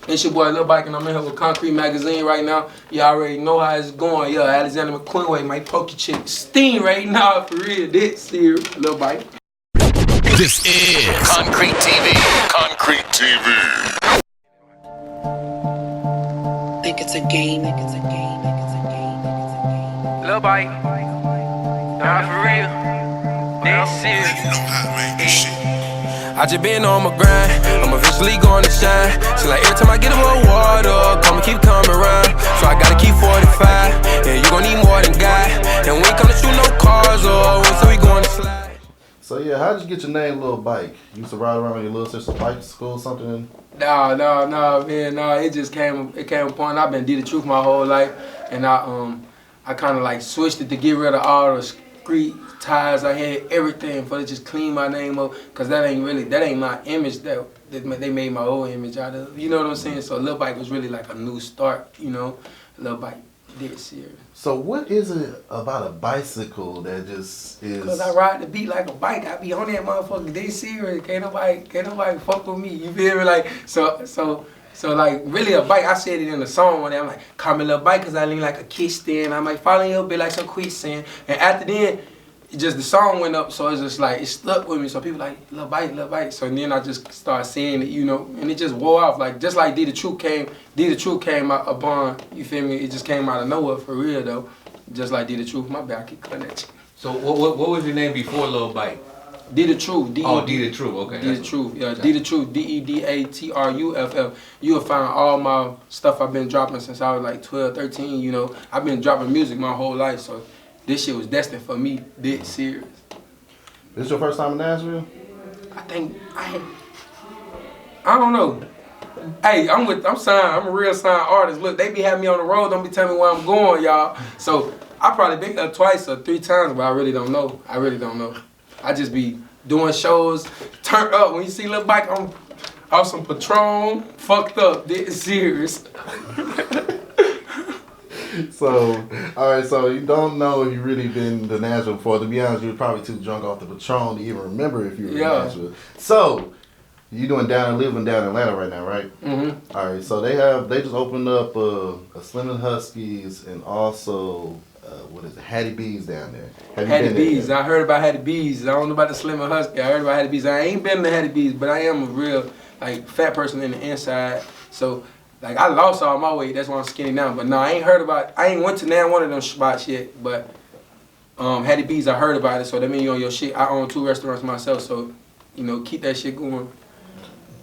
It's your boy Lil Bike, and I'm in here with Concrete Magazine right now. You already know how it's going. Yo, Alexander McQueen might poke your chick steam right now for real. This here, Lil Bike. This is Concrete TV. Concrete TV. Think it's a game. Lil Bike. Nah, for real. This here. You know how to make this shit. I just been on my grind, I'm eventually gonna shine. So like every time I get a little water, come and keep coming around. So I gotta keep 45, and you gon' need more than God. And we ain't come to shoot no cars or so we going to slide. So yeah, how'd you get your name Lil Bike? You used to ride around with your little sister's bike to school or something? No, man, no. It just came upon. I've been D the Truth my whole life, and I kind of like switched it to get rid of all the street ties I had, everything, for to just clean my name up, cause that ain't my image that they made my old image out of. You know what I'm saying? So Lil Bike was really like a new start. You know, Lil Bike this year. So what is it about a bicycle that just is? Cause I ride the beat like a bike. I be on that motherfucker. They serious. Can't nobody fuck with me. You feel me? Like so like really a bike. I said it in the song one day. I'm like, call me Lil Bike cause I lean like a kickstand. I might fall in your bit like some quicksand. And after then, just the song went up, so it's just like it stuck with me. So people like Lil Bike. So then I just started saying it, you know, and it just wore off. Like just like D the Truth came out upon, you feel me? It just came out of nowhere for real though. Just like D the Truth. My bad, I keep cutting that shit. So what was your name before Lil Bike? D the Truth. D the Truth. Okay. D the Truth. Yeah, D the Truth. DEDATRUFF. You'll find all my stuff I've been dropping since I was like 12, 13. You know, I've been dropping music my whole life, so this shit was destined for me. This serious. This your first time in Nashville? I don't know. Hey, I'm signed. I'm a real signed artist. Look, they be having me on the road. Don't be telling me where I'm going, y'all. So I probably been there twice or 3 times, but I really don't know. I just be doing shows, turned up. When you see Lil Bike, I'm off some Patron, fucked up. This serious. So, alright, so you don't know if you really been to Nashville before. To be honest, you were probably too drunk off the Patron to even remember if you were in Nashville. So, you living down in Atlanta right now, right? Mm-hmm. Alright, so they just opened up a Slim and Huskies and also what is it, Hattie B's down there. Have you Hattie been B's. there? I heard about Hattie B's. I don't know about the Slim and Husky. I heard about Hattie B's. I ain't been to Hattie B's, but I am a real like fat person in the inside. So like I lost all my weight. That's why I'm skinny now. But no, I ain't went to now one of them spots yet. But Hattie B's, I heard about it. So that means you on your shit. I own 2 restaurants myself. So you know, keep that shit going.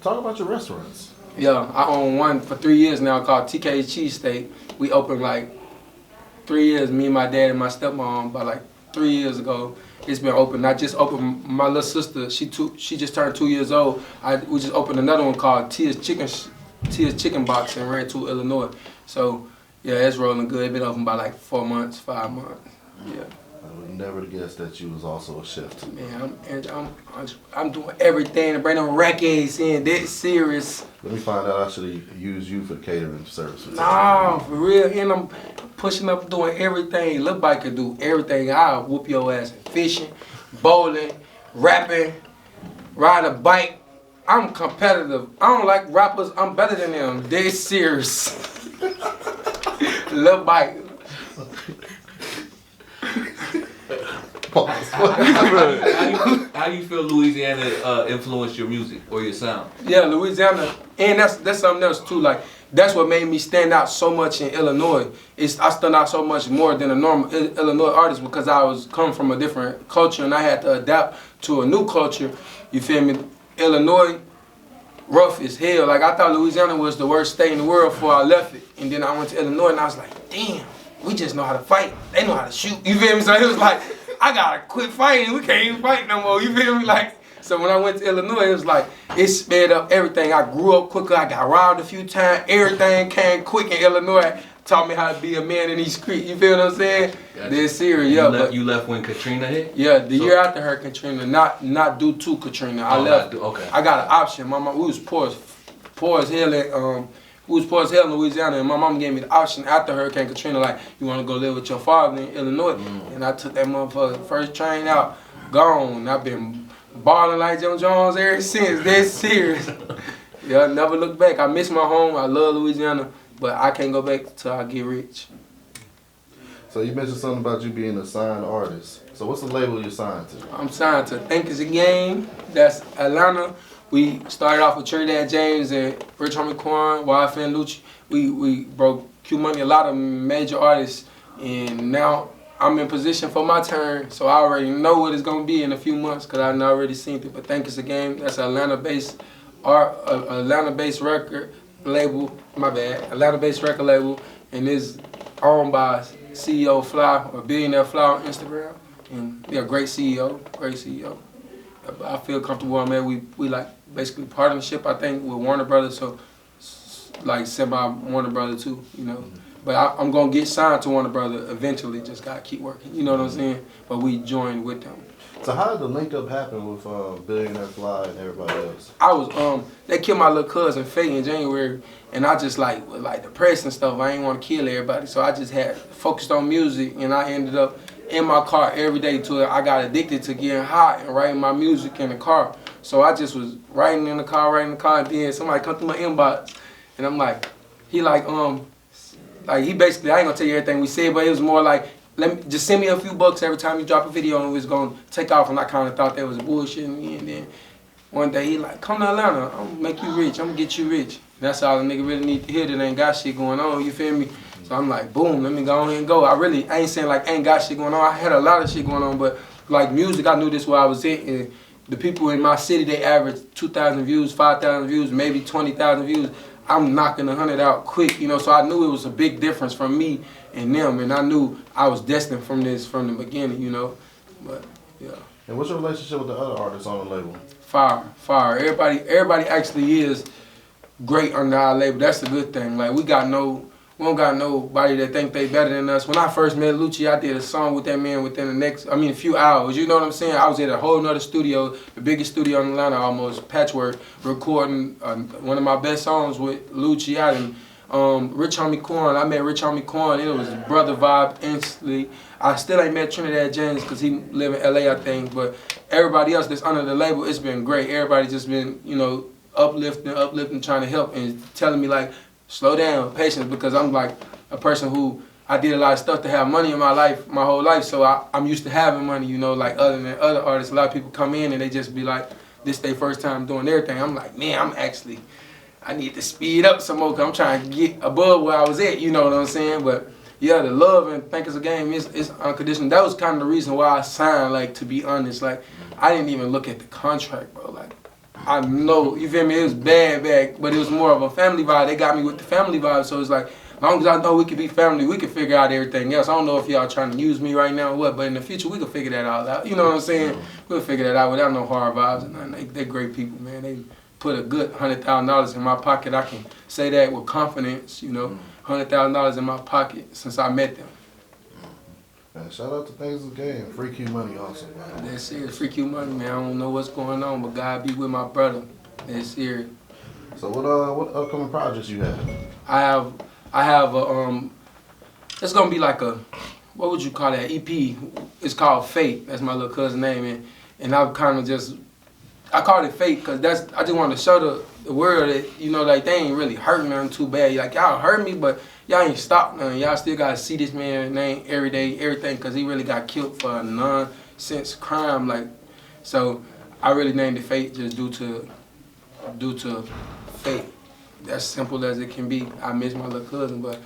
Talk about your restaurants. Yeah, I own one for 3 years now called TK's Cheesesteak. We opened like 3 years, me and my dad and my stepmom, about like 3 years ago. It's been open. I just opened my little sister. She just turned 2 years old. We just opened another one called Tia's Chicken Box in Red 2, Illinois. So yeah, it's rolling good. It's been open by like 4 months, 5 months. Yeah. I would never guess that you was also a chef too. Man, I'm doing everything to bring them records in. That serious. Let me find out I should use you for the catering service. No, for real. And I'm pushing up, doing everything. Lil Bike can do everything. I'll whoop your ass in fishing, bowling, rapping, riding a bike. I'm competitive. I don't like rappers. I'm better than them. They're serious. Lil Bike. How you feel Louisiana influenced your music or your sound? Yeah, Louisiana, and that's something else too. Like that's what made me stand out so much in Illinois. I stand out so much more than a normal Illinois artist because I was coming from a different culture and I had to adapt to a new culture. You feel me? Illinois, rough as hell. Like I thought Louisiana was the worst state in the world before I left it, and then I went to Illinois and I was like, damn, we just know how to fight. They know how to shoot. You feel me? So it was like, I gotta quit fighting. We can't even fight no more. You feel me? Like, so when I went to Illinois, it was like, it sped up everything. I grew up quicker. I got robbed a few times. Everything came quick in Illinois. Taught me how to be a man in these streets. You feel what I'm saying? Gotcha. They're serious, yeah. You left when Katrina hit? Yeah, the year after Hurricane Katrina, not due to Katrina. I left. Okay. I got an option. My mom, we was poor as hell in Louisiana, and my mom gave me the option after Hurricane Katrina, like, you want to go live with your father in Illinois? And I took that motherfucker first train out, gone. I've been balling like Jim Jones ever since. That's serious. Yeah, never look back. I miss my home. I love Louisiana, but I can't go back till I get rich. So you mentioned something about you being a signed artist. So what's the label you're signed to? I'm signed to Think It's a Game. That's Atlanta. We started off with Trinidad James and Rich Homie Quan, YFN Lucci. We broke Q Money, a lot of major artists, and now I'm in position for my turn, so I already know what it's gonna be in a few months because I already seen it. But Think It's a Game. That's an Atlanta-based Atlanta-based record label. My bad, Atlanta-based record label, and it's owned by CEO Fly or Billionaire Fly on Instagram, and they're a great CEO, great CEO. I feel comfortable on that. We like basically partnership, I think, with Warner Brothers, so like semi Warner Brothers too, you know. But I'm gonna get signed to Warner Brothers eventually. Just gotta keep working, you know what I'm saying? But we joined with them. So how did the link up happen with Billionaire Fly and everybody else? I was they killed my little cousin Faye in January, and I just was depressed and stuff. I ain't want to kill everybody, so I just had focused on music, and I ended up in my car every day till I got addicted to getting hot and writing my music in the car. So I just was writing in the car, and then somebody come through my inbox, and I'm like, he basically, I ain't gonna tell you everything we said, but it was more like, just send me a few bucks every time you drop a video and it was gonna take off, and I kind of thought that was bullshitting me, and then one day he like, come to Atlanta, I'm gonna make you rich, I'm gonna get you rich. And that's all the nigga really need to hear that ain't got shit going on, you feel me? So I'm like, boom, let me go ahead and go. I ain't saying like ain't got shit going on, I had a lot of shit going on, but like music, I knew this where I was at, and the people in my city, they average 2,000 views, 5,000 views, maybe 20,000 views. I'm knocking 100 out quick, you know, so I knew it was a big difference from me and them, and I knew I was destined from this from the beginning, you know, but yeah. And what's your relationship with the other artists on the label? Fire. Everybody actually is great under our label. That's the good thing. Like we don't got nobody that think they better than us. When I first met Lucci, I did a song with that man within a few hours. You know what I'm saying? I was at a whole nother studio, the biggest studio in Atlanta, almost, Patchwork, recording one of my best songs with Lucci out in Rich Homie Quan. I met Rich Homie Quan. It was brother vibe instantly. I still ain't met Trinidad James because he live in LA, I think. But everybody else that's under the label, it's been great. Everybody just been, you know, uplifting, trying to help and telling me like, slow down, patience, because I'm like a person who, I did a lot of stuff to have money in my life, my whole life, so I'm used to having money, you know, like other than other artists. A lot of people come in and they just be like, this their first time doing everything. I'm like, man, I need to speed up some more because I'm trying to get above where I was at, you know what I'm saying? But yeah, the love and Think It's a Game is unconditional. That was kind of the reason why I signed, like, to be honest. Like, I didn't even look at the contract, bro. Like, I know, you feel me, it was bad, but it was more of a family vibe. They got me with the family vibe, so it's like, as long as I know we could be family, we can figure out everything else. I don't know if y'all trying to use me right now or what, but in the future, we can figure that all out. You know what I'm saying? We'll figure that out without no hard vibes and nothing. They're great people, man. They put a good $100,000 in my pocket. I can say that with confidence, you know, $100,000 in my pocket since I met them. Man, shout out to Things of the Game. Free Q Money also, man. That's serious. Free Q Money, man. I don't know what's going on, but God be with my brother. That's serious. So what upcoming projects you have? I have a it's gonna be like a, what would you call that, EP? It's called Fate. That's my little cousin's name, and I kind of I called it Fate because I just want to show the world that, you know, like, they ain't really hurting nothing too bad. Like, y'all hurt me, but y'all ain't stopped nothing. Y'all still gotta see this man's name every day, everything, because he really got killed for a nonsense crime. Like, so I really named it Fate just due to fate. That's simple as it can be. I miss my little cousin, but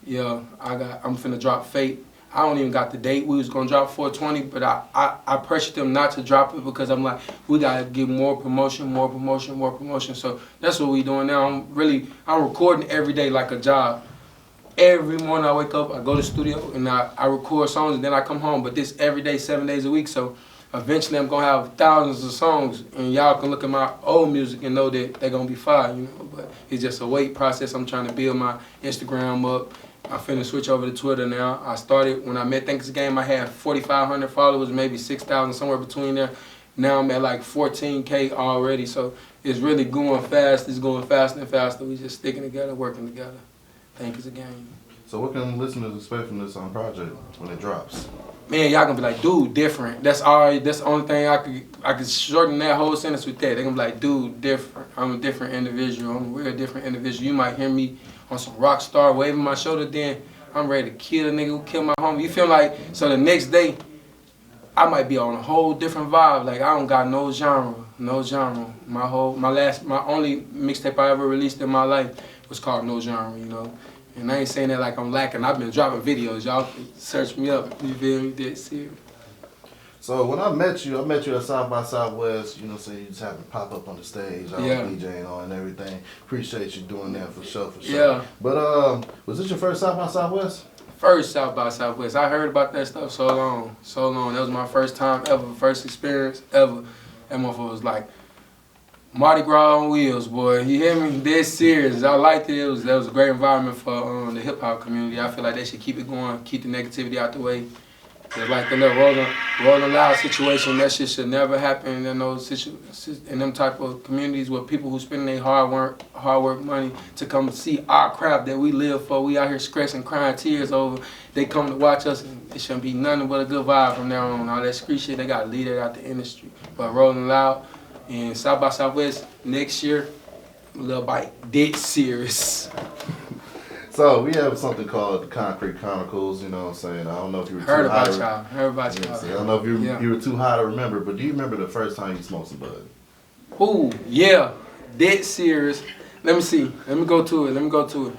yeah, I'm finna drop Fate. I don't even got the date. We was gonna drop 420, but I pressured them not to drop it because I'm like, we gotta get more promotion. So that's what we doing now. I'm recording every day like a job. Every morning I wake up, I go to the studio and I record songs, and then I come home. But this every day, 7 days a week. So eventually I'm gonna have thousands of songs, and y'all can look at my old music and know that they're gonna be fire, you know. But it's just a wait process. I'm trying to build my Instagram up. I finna switch over to Twitter now. I started, when I met Think It's a Game, I had 4,500 followers, maybe 6,000, somewhere between there. Now I'm at like 14K already, so it's really going fast. It's going faster and faster. We just sticking together, working together. Think It's a Game. So what can listeners expect from this project when it drops? man, y'all gonna be like, dude, different. That's the only thing I could shorten that whole sentence with that. They gonna be like, dude, different. I'm a different individual. I'm a real different individual. You might hear me on some rock star waving my shoulder, then I'm ready to kill a nigga who killed my homie. You feel like, so the next day, I might be on a whole different vibe. Like I don't got no genre. My only mixtape I ever released in my life was called No Genre, you know. And I ain't saying that like I'm lacking. I've been dropping videos. Y'all can search me up. You feel me? Dead serious. So when I met you at South by Southwest, you know, so you just happened to pop up on the stage, I was DJing on and everything. Appreciate you doing that for sure. Yeah. But was this your first South by Southwest? First South by Southwest. I heard about that stuff so long. That was my first time ever, first experience ever. That motherfucker was like Mardi Gras on wheels, boy. You hear me? Dead serious. I liked it. That was a great environment for the hip hop community. I feel like they should keep it going, keep the negativity out the way. Cause like the little Rolling Loud situation, that shit should never happen in those in them type of communities where people who spend their hard work money to come see our craft that we live for. We out here scratching, crying tears over. They come to watch us, and it shouldn't be nothing but a good vibe from now on. All that street shit, they got to lead it out the industry. But Rolling Loud and South by Southwest next year, Lil Bite, dead serious. So we have something called the Concrete Chronicles, you know what I'm saying? I don't know if you were Heard too high. Heard about y'all. I don't know if you were too high to remember, but do you remember the first time you smoked some bud? Ooh, yeah. Dead serious. Let me see. Let me go to it.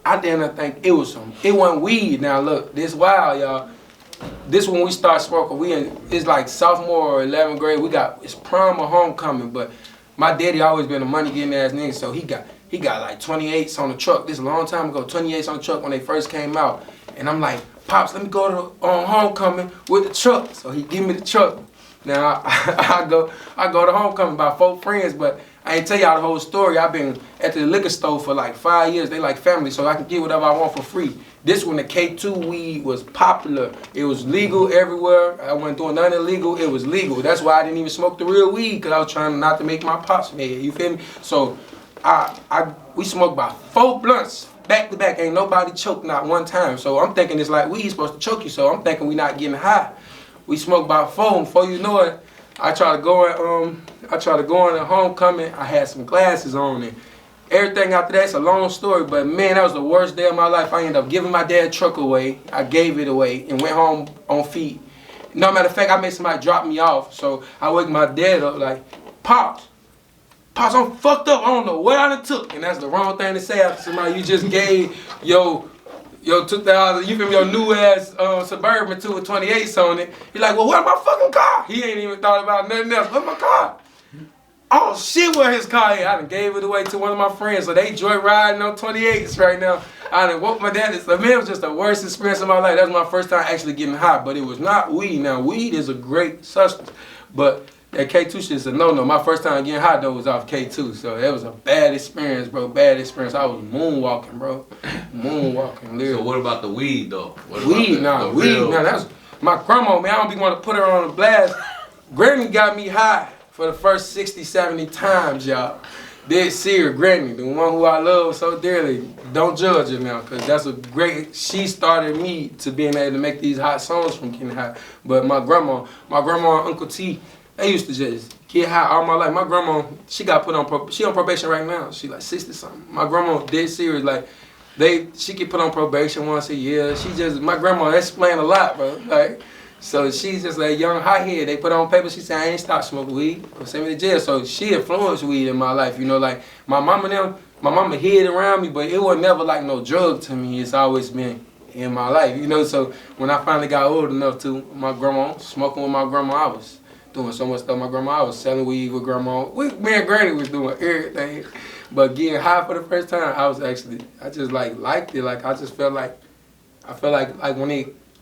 I didn't think it wasn't weed. Now look, this wild, y'all. This when we start smoking, it's like sophomore or 11th grade. It's prom or homecoming, but my daddy always been a money getting ass nigga, so he got like 28s on the truck. This is a long time ago, 28s on the truck when they first came out. And I'm like, Pops, let me go to homecoming with the truck. So he give me the truck. Now I go to homecoming by 4 friends, but I ain't tell y'all the whole story. I've been at the liquor store for like 5 years. They like family, so I can get whatever I want for free. This when the K2 weed was popular. It was legal everywhere. I wasn't doing nothing illegal. It was legal. That's why I didn't even smoke the real weed, because I was trying not to make my pops mad. You feel me? So we smoked about 4 blunts back to back. Ain't nobody choked not one time. So I'm thinking it's like weed supposed to choke you. So I'm thinking we not getting high. We smoked about 4, and before you know it, I tried to go in homecoming. I had some glasses on, and everything after that's a long story. But man, that was the worst day of my life. I ended up giving my dad's truck away. I gave it away and went home on feet. No matter of fact, I made somebody drop me off. So I wake my dad up like, Pops, I'm fucked up. I don't know what I done took. And that's the wrong thing to say after somebody you just gave your 2000, you feel me, your new ass Suburban to with 28s on it. He's like, well, where's my fucking car? He ain't even thought about nothing else. Where's my car? Oh shit, where his car is? I done gave it away to one of my friends, so they joy riding on 28s right now. I done woke my dad. So man, it was just the worst experience of my life. That was my first time actually getting high, but it was not weed. Now, weed is a great substance, but that K2 shit is a no-no. My first time getting high, though, was off K2, so that was a bad experience, bro, bad experience. I was moonwalking, bro, literally. So what about the weed, though? Weed, that was my grandma, man. I don't be want to put her on the blast. Granny got me high for the first 60, 70 times, y'all. Dead serious, Granny, the one who I love so dearly. Don't judge her now, because that's a great, she started me to being able to make these hot songs from getting high. But my grandma and Uncle T, they used to just get high all my life. My grandma, she got put on, she on probation right now. She like 60 something. My grandma dead serious, like, she get put on probation once a year. My grandma explained a lot, bro. Like, so she's just like young hothead. They put on paper. She said, I ain't stopped smoking weed. Send me to jail. So she influenced weed in my life. You know, like my mama hid around me, but it was never like no drug to me. It's always been in my life. You know, so when I finally got old enough to, my grandma, smoking with my grandma, I was doing so much stuff with my grandma. I was selling weed with grandma. Me and Granny was doing everything. But getting high for the first time, I just liked it. Like I just felt like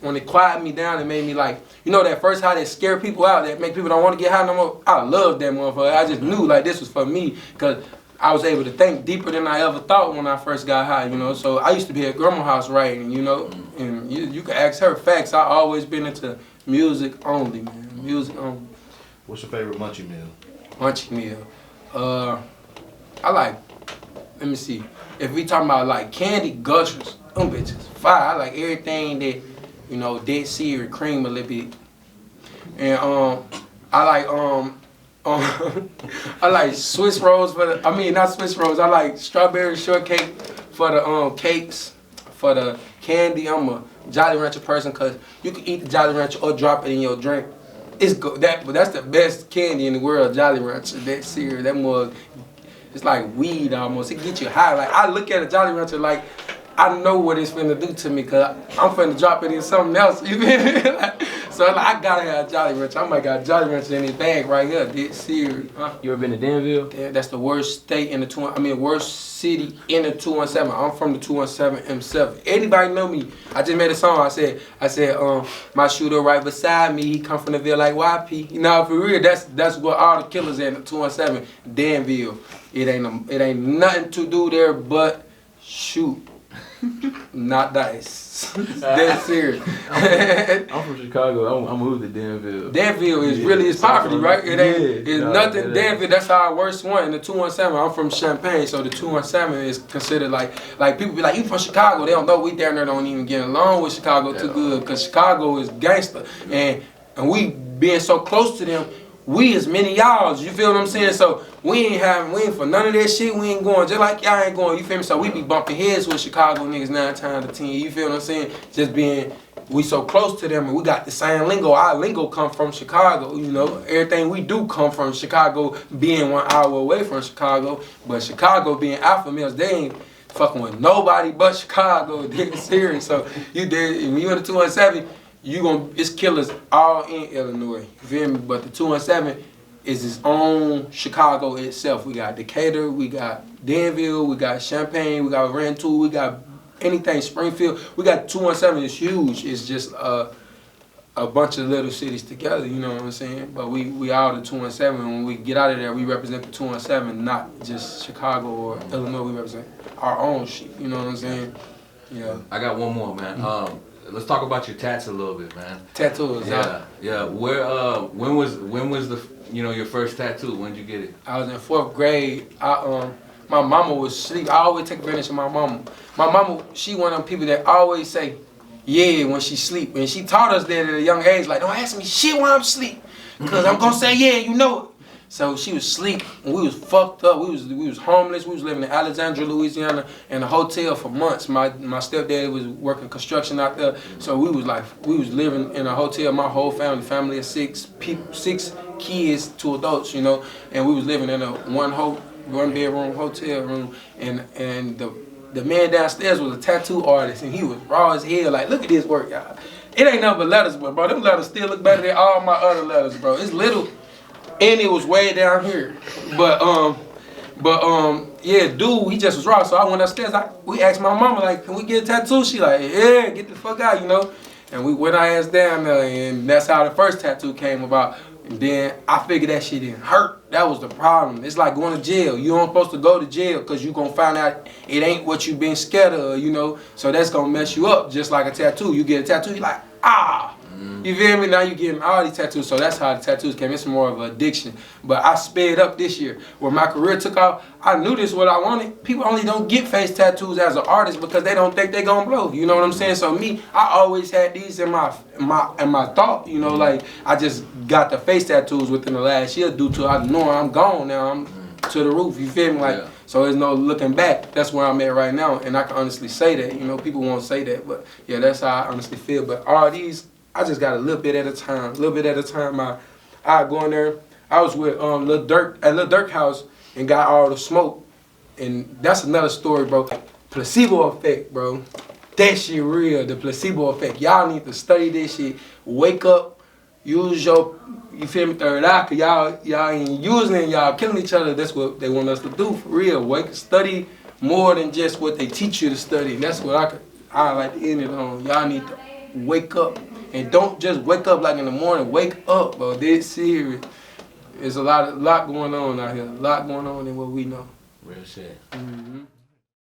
when it quieted me down, it made me like, you know, that first high that scare people out, that make people don't want to get high no more. I love that motherfucker. I just knew like this was for me, because I was able to think deeper than I ever thought when I first got high, you know. So I used to be at grandma's house writing, you know, and you can ask her facts. I always been into music only, man. Music only. What's your favorite munchie meal? Munchie meal. I like, let me see. If we talking about like candy, Gushers, them bitches fire. I like everything you know, dead sear, cream a little bit. And I like I like Swiss rolls not Swiss rolls. I like strawberry shortcake for the cakes, for the candy. I'm a Jolly Rancher person because you can eat the Jolly Rancher or drop it in your drink. It's good. That's the best candy in the world, Jolly Rancher. That cereal, that mug, it's like weed almost. It gets you high. Like I look at a Jolly Rancher like I know what it's finna do to me because I'm finna drop it in something else. You feel me? So like, I gotta have Jolly Rancher. I might got Jolly Rancher in his bag right here. This cereal. Huh? You ever been to Danville? Yeah, that's the worst state in the worst city in the 217. I'm from the 217 M7. Anybody know me? I just made a song. I said, my shooter right beside me. He come from the Ville like YP. You know, for real, that's what all the killers in the 217. Danville. It ain't nothing to do there but shoot. Not dice. Dead serious. I'm from Chicago. I moved to Danville. Danville is really it's poverty, right? It ain't. It's nothing. Danville. That's our worst one. In the 217, I'm from Champaign, so the 217 is considered like people be like, you from Chicago? They don't know we down there don't even get along with Chicago too good because Chicago is gangster, and we being so close to them. We as many y'all, you feel what I'm saying? So we ain't for none of that shit. We ain't going just like y'all ain't going. You feel me? So we be bumping heads with Chicago niggas 9 times out of 10. You feel what I'm saying? Just being we so close to them and we got the same lingo. Our lingo come from Chicago. You know, everything we do come from Chicago. Being 1 hour away from Chicago, but Chicago being alpha males, they ain't fucking with nobody but Chicago. They're serious. So you did when you in the 217. It's killers all in Illinois, you feel me? But the 217 is its own Chicago itself. We got Decatur, we got Danville, we got Champaign, we got Rantoul, we got anything, Springfield. We got 217 is huge. It's just a bunch of little cities together, you know what I'm saying? But we all the 217. When we get out of there, we represent the 217, not just Chicago or Illinois. We represent our own shit, you know what I'm saying? Yeah. I got one more, man. Let's talk about your tats a little bit, man. Tattoos. Yeah. When was the your first tattoo? When did you get it? I was in 4th grade. My mama was asleep. I always take advantage of my mama. My mama, she one of them people that always say, yeah, when she sleep. And she taught us that at a young age, like, don't ask me shit when I'm asleep. Cause I'm gonna say yeah, you know it. So she was asleep and we was fucked up. We was homeless. We was living in Alexandria, Louisiana in a hotel for months. My stepdad was working construction out there. So we was living in a hotel, my whole family of 6 people, 6 kids, 2 adults, you know, and we was living in a one bedroom hotel room and the man downstairs was a tattoo artist and he was raw as hell, like, look at this work, y'all. It ain't nothing but letters, but bro, them letters still look better than all my other letters, bro. It's little. And it was way down here, but yeah, dude, he just was raw. So I went upstairs. We asked my mama like, can we get a tattoo? She like, yeah, get the fuck out, you know. And we went our ass down there, and that's how the first tattoo came about. And then I figured that shit didn't hurt. That was the problem. It's like going to jail. You aren't supposed to go to jail because you gonna find out it ain't what you been scared of, you know. So that's gonna mess you up, just like a tattoo. You get a tattoo, you like, ah. You feel me? Now you getting all these tattoos, so that's how the tattoos came. It's more of an addiction. But I sped up this year. When my career took off, I knew this is what I wanted. People only don't get face tattoos as an artist because they don't think they gonna blow. You know what I'm saying? So me, I always had these in my thought. You know, like I just got the face tattoos within the last year due to I know I'm gone now. I'm to the roof. You feel me? Like yeah. So there's no looking back. That's where I'm at right now, and I can honestly say that. You know, people won't say that, but yeah, that's how I honestly feel. But all these. I just got a little bit at a time. I go in there. I was with Lil Durk at Lil Durk house and got all the smoke. And that's another story, bro. Placebo effect, bro. That shit real, the placebo effect. Y'all need to study this shit. Wake up, use your, you feel me, third eye, cause y'all ain't using it, y'all killing each other. That's what they want us to do, for real. Study more than just what they teach you to study. And that's what I like to end it on. Y'all need to wake up. And don't just wake up like in the morning. Wake up, bro. This serious. There's a lot going on out here. A lot going on than what we know. Real shit. Mm-hmm.